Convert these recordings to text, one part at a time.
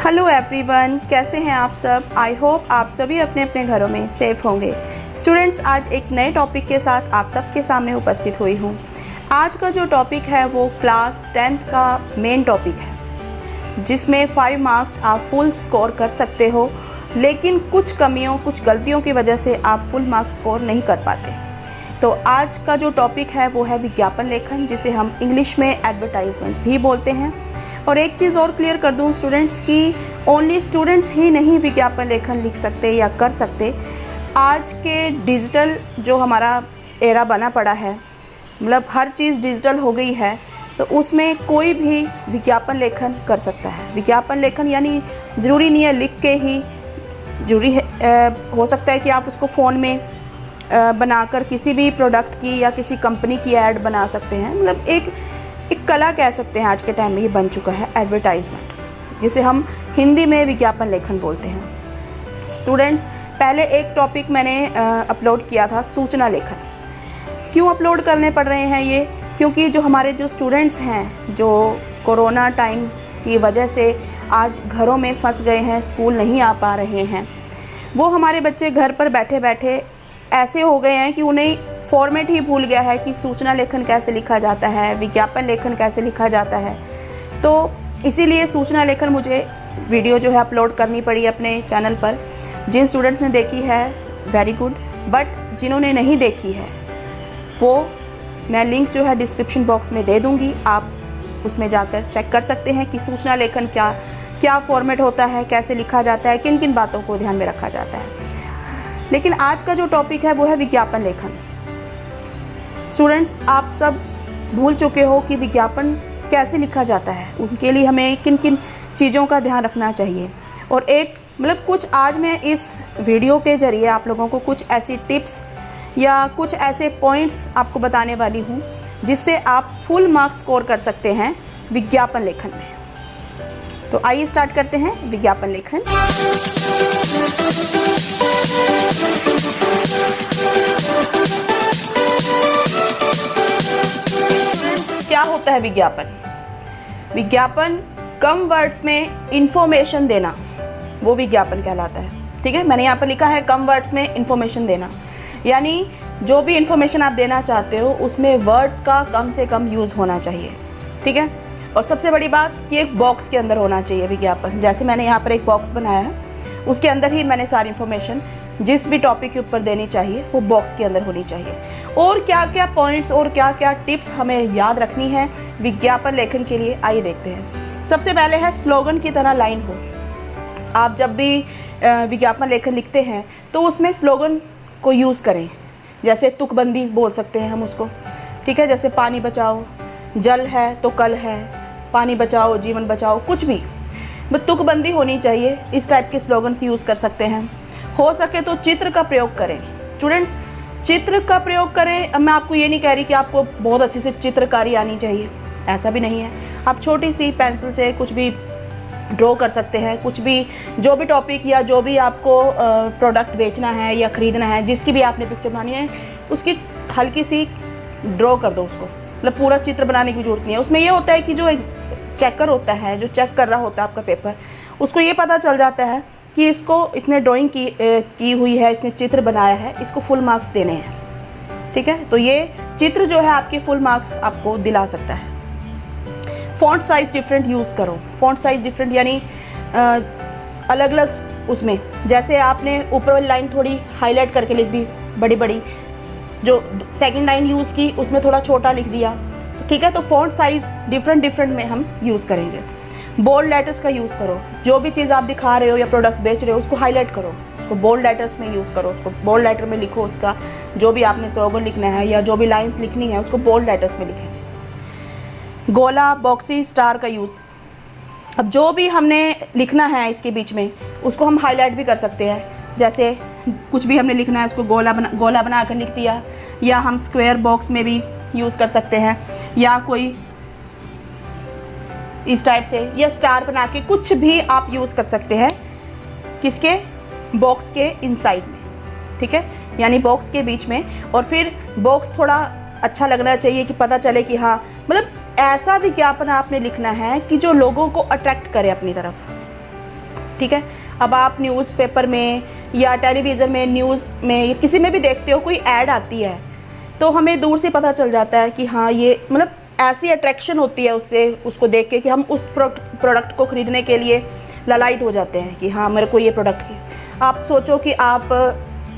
Hello everyone, कैसे हैं आप सब। आई होप आप सभी अपने अपने घरों में सेफ होंगे। स्टूडेंट्स, आज एक नए टॉपिक के साथ आप सबके सामने उपस्थित हुई हूँ। आज का जो टॉपिक है वो क्लास 10th का मेन टॉपिक है, जिसमें 5 मार्क्स आप फुल स्कोर कर सकते हो, लेकिन कुछ कमियों कुछ गलतियों की वजह से आप फुल मार्क्स स्कोर नहीं कर पाते। तो आज का जो टॉपिक है वो है विज्ञापन लेखन, जिसे हम इंग्लिश में एडवर्टाइजमेंट भी बोलते हैं। और एक चीज़ और क्लियर कर दूं स्टूडेंट्स की ओनली स्टूडेंट्स ही नहीं विज्ञापन लेखन लिख सकते या कर सकते। आज के डिजिटल जो हमारा एरा बना पड़ा है, मतलब हर चीज़ डिजिटल हो गई है, तो उसमें कोई भी विज्ञापन लेखन कर सकता है। विज्ञापन लेखन यानी ज़रूरी नहीं है लिख के ही, ज़रूरी है हो सकता है कि आप उसको फ़ोन में बनाकर किसी भी प्रोडक्ट की या किसी कंपनी की ऐड बना सकते हैं। मतलब एक कला कह सकते हैं। आज के टाइम में ये बन चुका है एडवर्टाइजमेंट, जिसे हम हिंदी में विज्ञापन लेखन बोलते हैं। स्टूडेंट्स, पहले एक टॉपिक मैंने अपलोड किया था, सूचना लेखन। क्यों अपलोड करने पड़ रहे हैं ये? क्योंकि जो हमारे जो स्टूडेंट्स हैं, जो कोरोना टाइम की वजह से आज घरों में फंस गए हैं, स्कूल नहीं आ पा रहे हैं, वो हमारे बच्चे घर पर बैठे बैठे ऐसे हो गए हैं कि उन्हें फॉर्मेट ही भूल गया है कि सूचना लेखन कैसे लिखा जाता है, विज्ञापन लेखन कैसे लिखा जाता है। तो इसीलिए सूचना लेखन मुझे वीडियो जो है अपलोड करनी पड़ी अपने चैनल पर। जिन स्टूडेंट्स ने देखी है वेरी गुड, बट जिन्होंने नहीं देखी है वो मैं लिंक जो है डिस्क्रिप्शन बॉक्स में दे दूँगी। आप उसमें जाकर चेक कर सकते हैं कि सूचना लेखन क्या फॉर्मेट होता है, कैसे लिखा जाता है, किन किन बातों को ध्यान में रखा जाता है। लेकिन आज का जो टॉपिक है वो है विज्ञापन लेखन। स्टूडेंट्स, आप सब भूल चुके हो कि विज्ञापन कैसे लिखा जाता है, उनके लिए हमें किन किन चीज़ों का ध्यान रखना चाहिए। और एक कुछ आज मैं इस वीडियो के ज़रिए आप लोगों को कुछ ऐसी टिप्स या कुछ ऐसे पॉइंट्स आपको बताने वाली हूँ, जिससे आप फुल मार्क्स स्कोर कर सकते हैं विज्ञापन लेखन में। तो आइए स्टार्ट करते हैं विज्ञापन लेखन। क्या होता है विज्ञापन? विज्ञापन कम वर्ड्स में इंफॉर्मेशन देना, वो विज्ञापन कहलाता है। ठीक है, मैंने यहाँ पर लिखा है कम वर्ड्स में इंफॉर्मेशन देना, यानी जो भी इंफॉर्मेशन आप देना चाहते हो उसमें वर्ड्स का कम से कम यूज़ होना चाहिए। ठीक है, और सबसे बड़ी बात कि एक बॉक्स के अंदर होना चाहिए विज्ञापन। जैसे मैंने यहाँ पर एक बॉक्स बनाया है, उसके अंदर ही मैंने सारी इन्फॉर्मेशन जिस भी टॉपिक के ऊपर देनी चाहिए वो बॉक्स के अंदर होनी चाहिए। और क्या क्या पॉइंट्स और क्या क्या टिप्स हमें याद रखनी है विज्ञापन लेखन के लिए, आइए देखते हैं। सबसे पहले है स्लोगन की तरह लाइन हो। आप जब भी विज्ञापन लेखन लिखते हैं तो उसमें स्लोगन को यूज़ करें। जैसे तुकबंदी बोल सकते हैं हम उसको। ठीक है, जैसे पानी बचाओ, जल है तो कल है, पानी बचाओ जीवन बचाओ, कुछ भी तुकबंदी होनी चाहिए। इस टाइप के स्लोगन्स यूज़ कर सकते हैं। हो सके तो चित्र का प्रयोग करें। स्टूडेंट्स, चित्र का प्रयोग करें। अब मैं आपको ये नहीं कह रही कि आपको बहुत अच्छे से चित्रकारी आनी चाहिए, ऐसा भी नहीं है। आप छोटी सी पेंसिल से कुछ भी ड्रॉ कर सकते हैं। कुछ भी, जो भी टॉपिक या जो भी आपको प्रोडक्ट बेचना है या ख़रीदना है, जिसकी भी आपने पिक्चर बनानी है, उसकी हल्की सी ड्रॉ कर दो उसको। मतलब पूरा चित्र बनाने की ज़रूरत नहीं है। उसमें ये होता है कि जो चेकर होता है, जो चेक कर रहा होता है आपका पेपर, उसको ये पता चल जाता है कि इसने ड्राइंग की हुई है, इसने चित्र बनाया है, इसको फुल मार्क्स देने हैं। ठीक है, तो ये चित्र जो है आपके फुल मार्क्स आपको दिला सकता है। फ़ॉन्ट साइज़ डिफरेंट यूज़ करो। फ़ॉन्ट साइज़ डिफरेंट यानी अलग अलग उसमें, जैसे आपने ऊपर वाली लाइन थोड़ी हाईलाइट करके लिख दी बड़ी बड़ी, जो सेकंड लाइन यूज़ की उसमें थोड़ा छोटा लिख दिया। ठीक है, तो फ़ॉन्ट साइज़ डिफरेंट में हम यूज़ करेंगे। बोल्ड लेटर्स का यूज़ करो। जो भी चीज़ आप दिखा रहे हो या प्रोडक्ट बेच रहे हो उसको हाईलाइट करो, उसको बोल्ड लेटर्स में यूज़ करो। उसको बोल्ड लेटर में लिखो, उसका जो भी आपने स्लोगन लिखना है या जो भी लाइंस लिखनी है उसको बोल्ड लेटर्स में लिखें। गोला, बॉक्सी, स्टार का यूज़। अब जो भी हमने लिखना है इसके बीच में उसको हम हाईलाइट भी कर सकते हैं। जैसे कुछ भी हमने लिखना है उसको गोला बना कर लिख दिया, या हम स्क्वायर बॉक्स में भी यूज़ कर सकते हैं, या कोई इस टाइप से, या स्टार बना के कुछ भी आप यूज़ कर सकते हैं। किसके? बॉक्स के इनसाइड में। ठीक है, यानी बॉक्स के बीच में। और फिर बॉक्स थोड़ा अच्छा लगना चाहिए कि पता चले कि हाँ, मतलब ऐसा विज्ञापन आपने लिखना है कि जो लोगों को अट्रैक्ट करे अपनी तरफ। ठीक है। अब आप न्यूज़पेपर में या टेलीविज़न में, न्यूज़ में या किसी में भी देखते हो कोई ऐड आती है तो हमें दूर से पता चल जाता है कि हाँ ये मतलब ऐसी अट्रैक्शन होती है उससे, उसको देख के कि हम उस प्रोडक्ट को ख़रीदने के लिए ललायत हो जाते हैं कि हाँ मेरे को ये प्रोडक्ट की। आप सोचो कि आप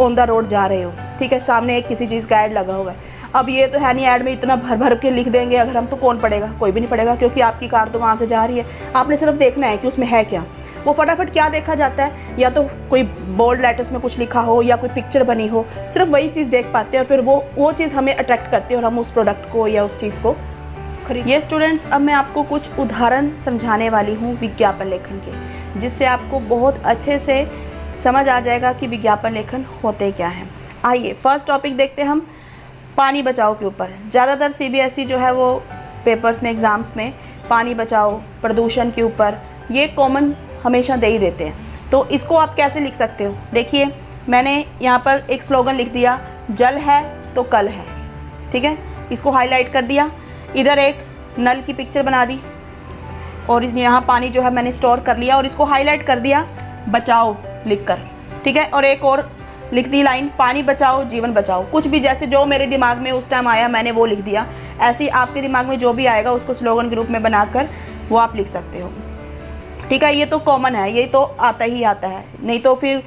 ऑन द रोड जा रहे हो, ठीक है, सामने एक किसी चीज़ का ऐड लगा हुआ है। अब ये तो है नहीं ऐड में इतना भर भर के लिख देंगे अगर हम, तो कौन पढ़ेगा? कोई भी नहीं पढ़ेगा, क्योंकि आपकी कार तो वहाँ से जा रही है। आपने सिर्फ देखना है कि उसमें है क्या। वो फटाफट क्या देखा जाता है, या तो कोई बोल्ड लेटर्स में कुछ लिखा हो या कोई पिक्चर बनी हो, सिर्फ वही चीज़ देख पाते हैं और फिर वो चीज़ हमें अट्रैक्ट करती है और हम उस प्रोडक्ट को या उस चीज़ को खरीद। ये स्टूडेंट्स, अब मैं आपको कुछ उदाहरण समझाने वाली हूँ विज्ञापन लेखन के, जिससे आपको बहुत अच्छे से समझ आ जाएगा कि विज्ञापन लेखन होते क्या हैं। आइए फर्स्ट टॉपिक देखते हैं हम, पानी बचाओ के ऊपर। ज़्यादातर CBSE जो है वो पेपर्स में, एग्ज़ाम्स में पानी बचाओ, प्रदूषण के ऊपर ये कॉमन हमेशा दे ही देते हैं। तो इसको आप कैसे लिख सकते हो? देखिए मैंने यहाँ पर एक स्लोगन लिख दिया, जल है तो कल है, ठीक है, इसको हाईलाइट कर दिया। इधर एक नल की पिक्चर बना दी और यहाँ पानी जो है मैंने स्टोर कर लिया और इसको हाईलाइट कर दिया बचाओ लिखकर, ठीक है। और एक और लिख दी लाइन, पानी बचाओ जीवन बचाओ। कुछ भी जैसे जो मेरे दिमाग में उस टाइम आया मैंने वो लिख दिया। ऐसे ही आपके दिमाग में जो भी आएगा उसको स्लोगन के रूप में बनाकर वो आप लिख सकते हो, ठीक है। ये तो कॉमन है, ये तो आता ही आता है, नहीं तो फिर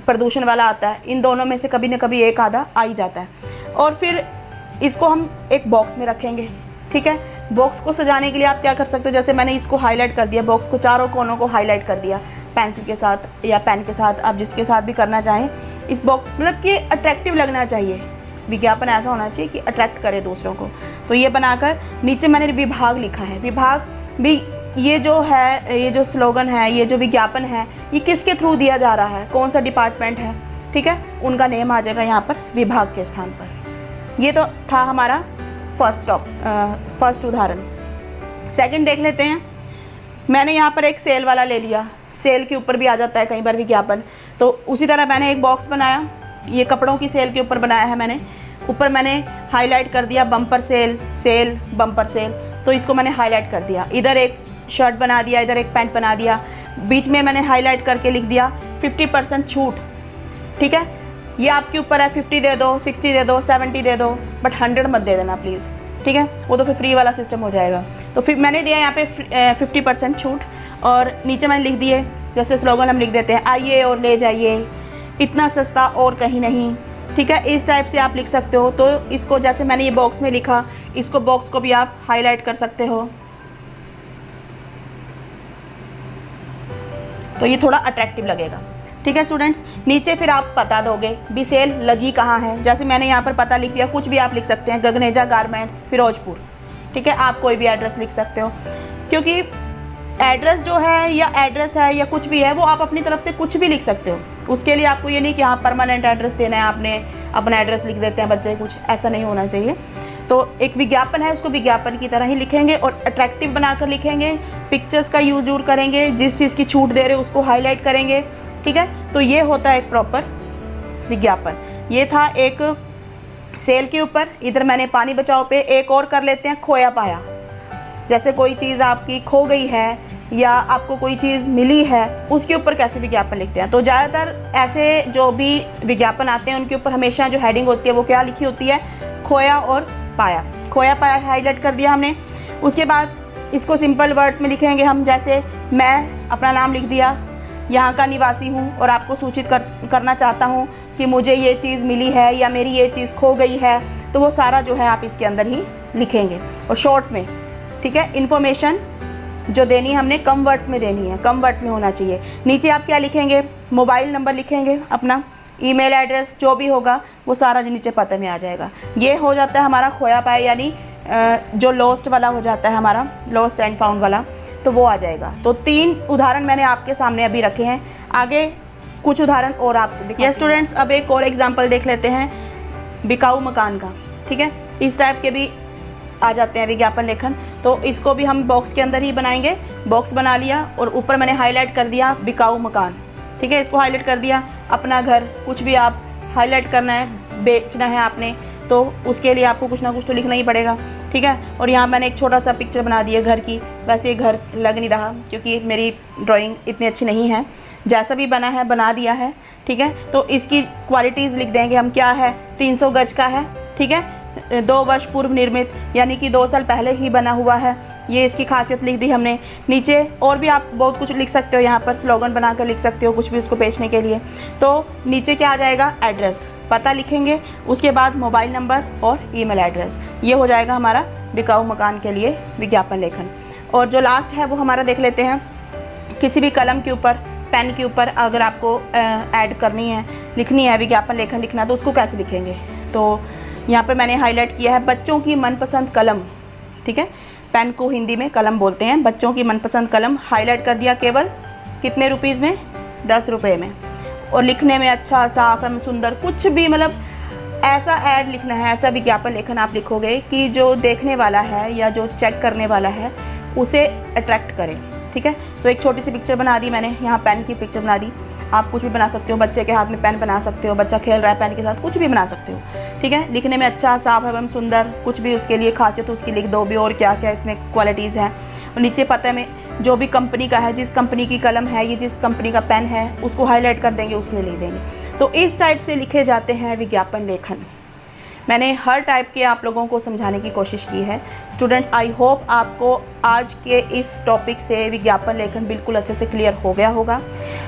प्रदूषण वाला आता है। इन दोनों में से कभी ना कभी एक आधा आ ही जाता है। और फिर इसको हम एक बॉक्स में रखेंगे, ठीक है। बॉक्स को सजाने के लिए आप क्या कर सकते हो, जैसे मैंने इसको हाईलाइट कर दिया, बॉक्स को चारों कोनों को हाईलाइट कर दिया पेंसिल के साथ या पेन के साथ, आप जिसके साथ भी करना चाहें। इस बॉक्स मतलब कि अट्रैक्टिव लगना चाहिए, विज्ञापन ऐसा होना चाहिए कि अट्रैक्ट करे दूसरों को। तो ये बनाकर नीचे मैंने विभाग लिखा है। विभाग भी ये जो है, ये जो स्लोगन है, ये जो विज्ञापन है, ये किसके थ्रू दिया जा रहा है, कौन सा डिपार्टमेंट है, ठीक है, उनका नेम आ जाएगा यहाँ पर विभाग के स्थान पर। ये तो था हमारा फर्स्ट उदाहरण। सेकंड देख लेते हैं। मैंने यहाँ पर एक सेल वाला ले लिया, सेल के ऊपर भी आ जाता है कई बार विज्ञापन। तो उसी तरह मैंने एक बॉक्स बनाया, ये कपड़ों की सेल के ऊपर बनाया है मैंने। ऊपर मैंने हाईलाइट कर दिया bumper sale, sale bumper sale, तो इसको मैंने हाईलाइट कर दिया। इधर एक शर्ट बना दिया, इधर एक पैंट बना दिया, बीच में मैंने हाईलाइट करके लिख दिया 50% छूट, ठीक है। ये आपके ऊपर है, 50 दे दो, 60 दे दो, 70 दे दो, बट 100 मत दे देना प्लीज़, ठीक है, वो तो फिर फ्री वाला सिस्टम हो जाएगा। तो फिर मैंने दिया यहाँ पे 50% छूट और नीचे मैंने लिख दिए, जैसे स्लोगन हम लिख देते हैं, आइए और ले जाइए, इतना सस्ता और कहीं नहीं, ठीक है। इस टाइप से आप लिख सकते हो। तो इसको जैसे मैंने ये बॉक्स में लिखा, इसको बॉक्स को भी आप हाईलाइट कर सकते हो, तो ये थोड़ा अट्रैक्टिव लगेगा, ठीक है स्टूडेंट्स। नीचे फिर आप पता दोगे भी सेल लगी कहाँ है, जैसे मैंने यहाँ पर पता लिख दिया। कुछ भी आप लिख सकते हैं, गगनेजा गारमेंट्स, फिरोजपुर, ठीक है। आप कोई भी एड्रेस लिख सकते हो, क्योंकि एड्रेस जो है या एड्रेस है या कुछ भी है वो आप अपनी तरफ से कुछ भी लिख सकते हो। उसके लिए आपको ये नहीं कि हाँ परमानेंट एड्रेस देना है, आपने अपना एड्रेस लिख देते हैं बच्चे, कुछ ऐसा नहीं होना चाहिए। तो एक विज्ञापन है, उसको विज्ञापन की तरह ही लिखेंगे और अट्रैक्टिव बनाकर लिखेंगे। पिक्चर्स का यूज जरूर करेंगे, जिस चीज़ की छूट दे रहे हो उसको हाईलाइट करेंगे, ठीक है। तो ये होता है एक प्रॉपर विज्ञापन। ये था एक सेल के ऊपर। इधर मैंने पानी बचाओ पे एक और कर लेते हैं, खोया पाया। जैसे कोई चीज़ आपकी खो गई है या आपको कोई चीज़ मिली है, उसके ऊपर कैसे विज्ञापन लिखते हैं। तो ज़्यादातर ऐसे जो भी विज्ञापन आते हैं उनके ऊपर हमेशा जो हेडिंग होती है वो क्या लिखी होती है, खोया और पाया। खोया पाया हाईलाइट कर दिया हमने। उसके बाद इसको सिंपल वर्ड्स में लिखेंगे हम, जैसे मैं अपना नाम लिख दिया, यहाँ का निवासी हूँ और आपको सूचित करना चाहता हूँ कि मुझे ये चीज़ मिली है या मेरी ये चीज़ खो गई है। तो वो सारा जो है आप इसके अंदर ही लिखेंगे और शॉर्ट में, ठीक है। इन्फॉर्मेशन जो देनी है हमने कम वर्ड्स में देनी है, कम वर्ड्स में होना चाहिए। नीचे आप क्या लिखेंगे, मोबाइल नंबर लिखेंगे अपना, ईमेल एड्रेस जो भी होगा वो सारा जो नीचे पते में आ जाएगा। ये हो जाता है हमारा खोया पाया, यानी जो लॉस्ट वाला हो जाता है हमारा, लॉस्ट एंड फाउंड वाला, तो वो आ जाएगा। तो 3 उदाहरण मैंने आपके सामने अभी रखे हैं, आगे कुछ उदाहरण और आपको दिखाते हैं। स्टूडेंट्स, अब एक और एग्जांपल देख लेते हैं बिकाऊ मकान का, ठीक है। इस टाइप के भी आ जाते हैं विज्ञापन लेखन। तो इसको भी हम बॉक्स के अंदर ही बनाएंगे। बॉक्स बना लिया और ऊपर मैंने हाईलाइट कर दिया बिकाऊ मकान, ठीक है। इसको हाईलाइट कर दिया, अपना घर, कुछ भी आप हाईलाइट करना है, बेचना है आपने, तो उसके लिए आपको कुछ ना कुछ तो लिखना ही पड़ेगा। ठीक है। और यहाँ मैंने एक छोटा सा पिक्चर बना दिया घर की। वैसे ये घर लग नहीं रहा क्योंकि मेरी ड्राइंग इतनी अच्छी नहीं है, जैसा भी बना है बना दिया है, ठीक है। तो इसकी क्वालिटीज़ लिख देंगे हम, क्या है, 300 गज का है, ठीक है, 2 वर्ष पूर्व निर्मित, यानी कि 2 साल पहले ही बना हुआ है। ये इसकी खासियत लिख दी हमने। नीचे और भी आप बहुत कुछ लिख सकते हो, यहाँ पर स्लोगन बनाकर लिख सकते हो कुछ भी उसको बेचने के लिए। तो नीचे क्या आ जाएगा, एड्रेस, पता लिखेंगे, उसके बाद मोबाइल नंबर और ईमेल एड्रेस। ये हो जाएगा हमारा बिकाऊ मकान के लिए विज्ञापन लेखन। और जो लास्ट है वो हमारा देख लेते हैं, किसी भी कलम के ऊपर, पेन के ऊपर अगर आपको ऐड करनी है, लिखनी है, विज्ञापन लेखन लिखना, तो उसको कैसे लिखेंगे। तो यहाँ पर मैंने हाईलाइट किया है बच्चों की मनपसंद कलम, ठीक है, पेन को हिंदी में कलम बोलते हैं, बच्चों की मनपसंद कलम, हाईलाइट कर दिया केवल कितने रुपीज़ में, 10 रुपये में। और लिखने में अच्छा, साफ एवं सुंदर, कुछ भी मतलब ऐसा ऐड लिखना है, ऐसा विज्ञापन लेखन आप लिखोगे कि जो देखने वाला है या जो चेक करने वाला है उसे अट्रैक्ट करे, ठीक है। तो एक छोटी सी पिक्चर बना दी मैंने, यहाँ पेन की पिक्चर बना दी। आप कुछ भी बना सकते हो, बच्चे के हाथ में पेन बना सकते हो, बच्चा खेल रहा है पेन के साथ, कुछ भी बना सकते हो, ठीक है। लिखने में अच्छा, साफ एवं सुंदर, कुछ भी उसके लिए खासियत उसकी लिख दो भी, और क्या क्या इसमें क्वालिटीज़ हैं। और नीचे पते में जो भी कंपनी का है, जिस कंपनी की कलम है, ये जिस कंपनी का पेन है, उसको हाईलाइट कर देंगे, उसमें लिख देंगे। तो इस टाइप से लिखे जाते हैं विज्ञापन लेखन। मैंने हर टाइप के आप लोगों को समझाने की कोशिश की है। स्टूडेंट्स, आई होप आपको आज के इस टॉपिक से विज्ञापन लेखन बिल्कुल अच्छे से क्लियर हो गया होगा।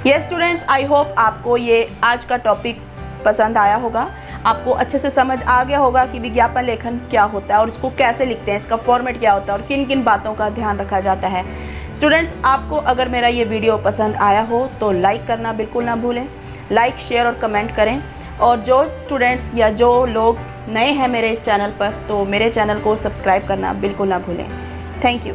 यस स्टूडेंट्स, आई होप आपको ये आज का टॉपिक पसंद आया होगा, आपको अच्छे से समझ आ गया होगा कि विज्ञापन लेखन क्या होता है और इसको कैसे लिखते हैं, इसका फॉर्मेट क्या होता है और किन किन बातों का ध्यान रखा जाता है। स्टूडेंट्स, आपको अगर मेरा ये वीडियो पसंद आया हो तो लाइक करना बिल्कुल ना भूलें, लाइक, शेयर और कमेंट करें। और जो स्टूडेंट्स या जो लोग नए हैं मेरे इस चैनल पर, तो मेरे चैनल को सब्सक्राइब करना बिल्कुल ना भूलें। Thank you.